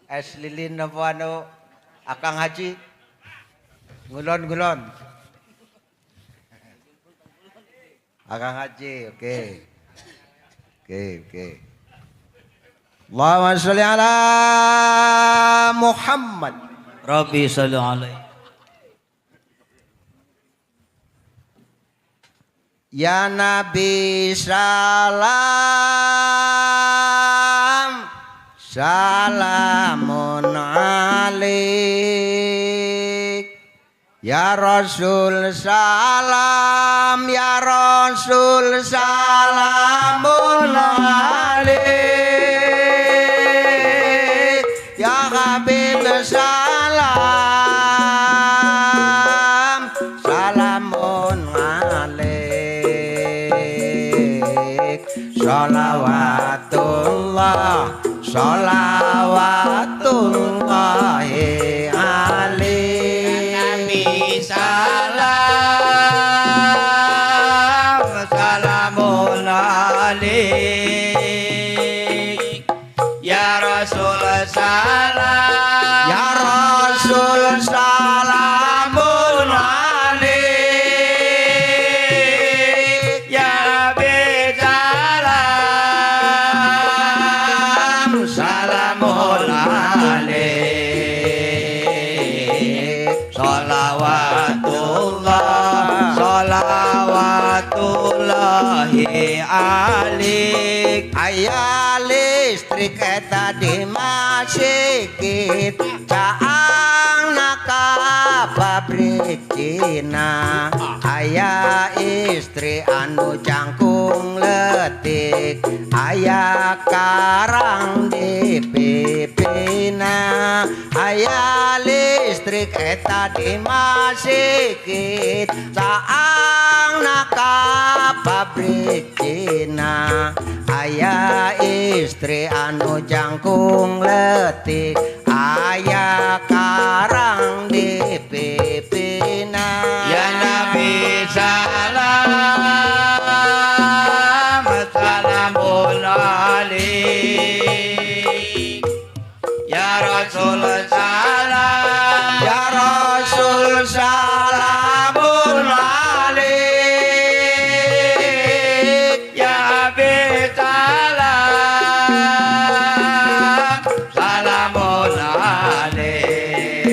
Es lilin napa anu Akang Haji? Ngulon. Akang Haji, oke. Allahumma sholli ala Muhammad. Rabbi sholli alaihi. Ya Nabi salam, salamun alaik. Ya Rasul salam, ya Rasul salamun alaik. Ya Habib salam, salamun alaik. Sholawatullah, sholawatullahi alaik. Nabi salam, salamun alaik. Ya Rasul salam, Ya Rasul salamun alaik. Ya Nabi salam, salamun alaik. Sholawatullah, sholawatullahi alaik. Ayah listrik eta di masjid caang naka pabrik Cina. Ayah istri anu jangkung letik, ayah karang di pipina. Ayah listrik eta di masjid caang naka pabrik Cina. Ayah istri anu jangkung letik, ayah karang di pipina. Ya Nabi salam, salamun alaik. Ya Rasul salam, Ya Rasul salamun alaik. Ya Habib salam, salamun alaik.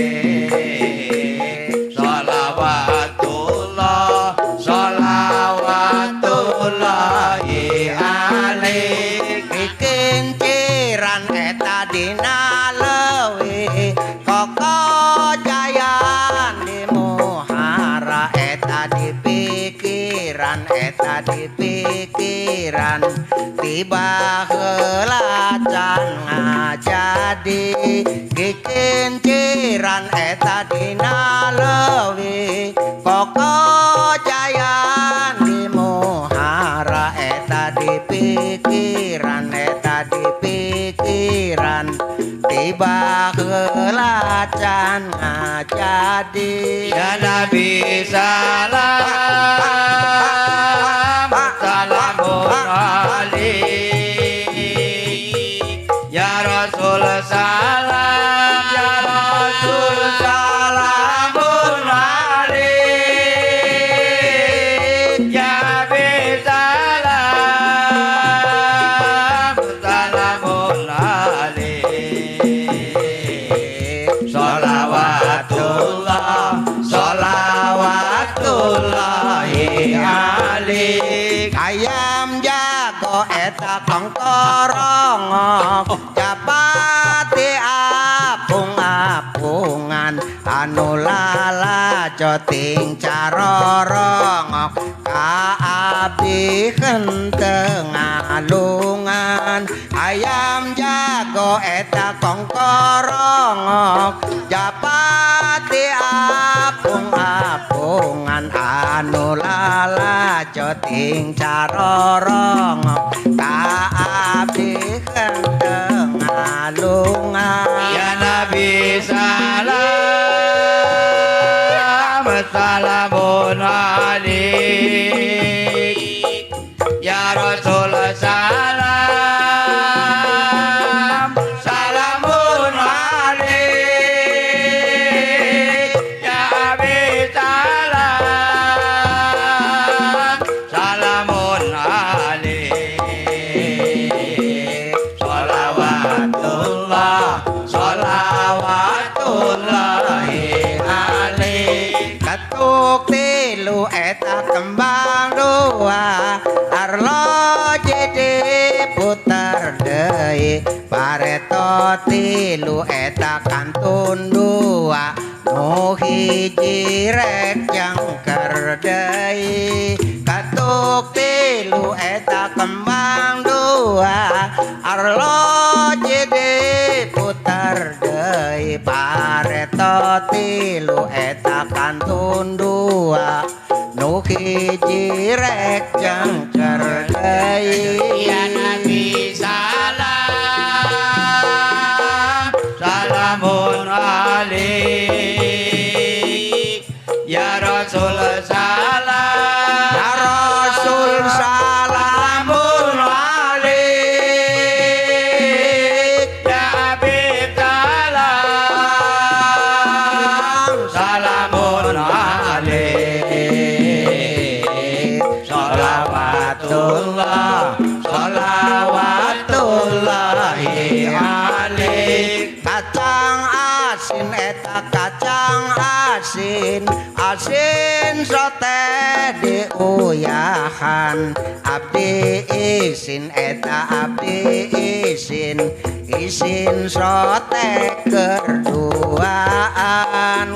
Sholawatullah, sholawatullahi alaik. Kinciran eta dina leuwih koko jayan di muhara eta di pikiran tiba heula can ngajadi. Kinciran eta dina leuwih koko jayan di muhara eta di pikiran tiba heula can ngajadi. Ya Nabi salam, salamun alaik. Ya Rasul salam, ya Rasul salamun alaik. Ya Habib salam, salamun alaik. Sholawatullah, sholawatullahi alaik. Ayam jago eta kongkorongok japati apung-apungan anu lalajoting carorongok kaabdikeun teu ngalungan. Ayam jago eta kongkorongok japati apung-apungan anu lalajoting carorongok kaabdikeun teu ngalungan. Ya Nabi salam, salamun alaik. Ya Rasul salam, salamun alaik. sholawatullahi alaik. Katuk tilu eta kembang dua arlo jadi putar deui pareto tilu eta kantun dua nu hiji rek jangker deui. Katuk tilu eta kembang dua arlo jadi putar deui pareto tilu eta kantun dua nu hiji rek jangker deui. Ya Nabi salam, salamun alaik. Ya Rasul salam, Ya Rasul salamun alaik. ya Habib salam, salamun alaik. Sholawatullah, sholawatullahi alaik. Kacang asin eta kacang asin asin sote diuyahan abdi isin eta abdi isin sote kerduaan.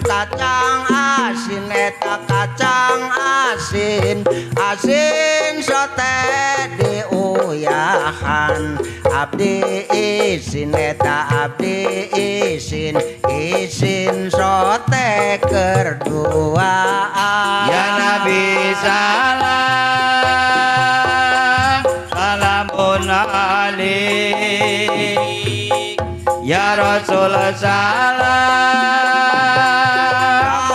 Kacang asin eta kacang asin asin sote diuyahan abdi isin eta abdi isin sote kerduaan. Ya Nabi salam, salamun alaik. Ya Rasul salam,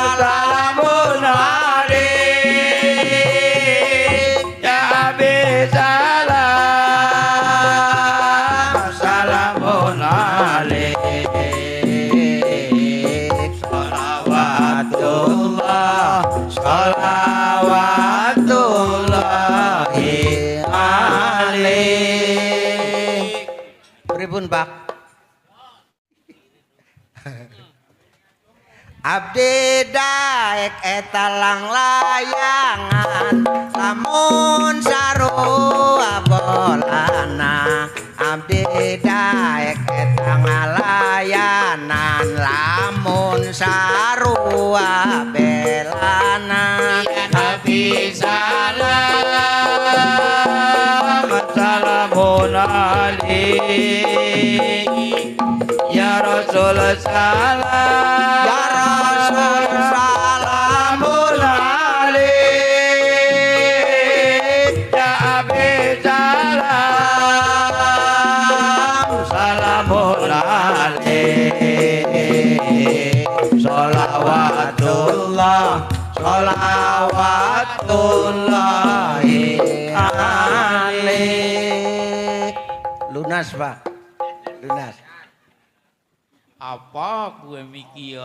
salamun alaik. Ya Habib salam, salamun alaik. Sholawatullah, sholawatullahi alaik. Pripun Pak? Abdi daek eta lang layangan lamun sarua bolana. Abdi daek eta ngalayanan lamun sarua belana. Ya Nabi salam, salamun alaik. Ya Rasul salam, Ya Rasul salamun alaik. Ya Habib salam, salamun alaik. Sholawatullah, sholawatullahi alaik. lunas Pak, lunas. Apa gue mikir?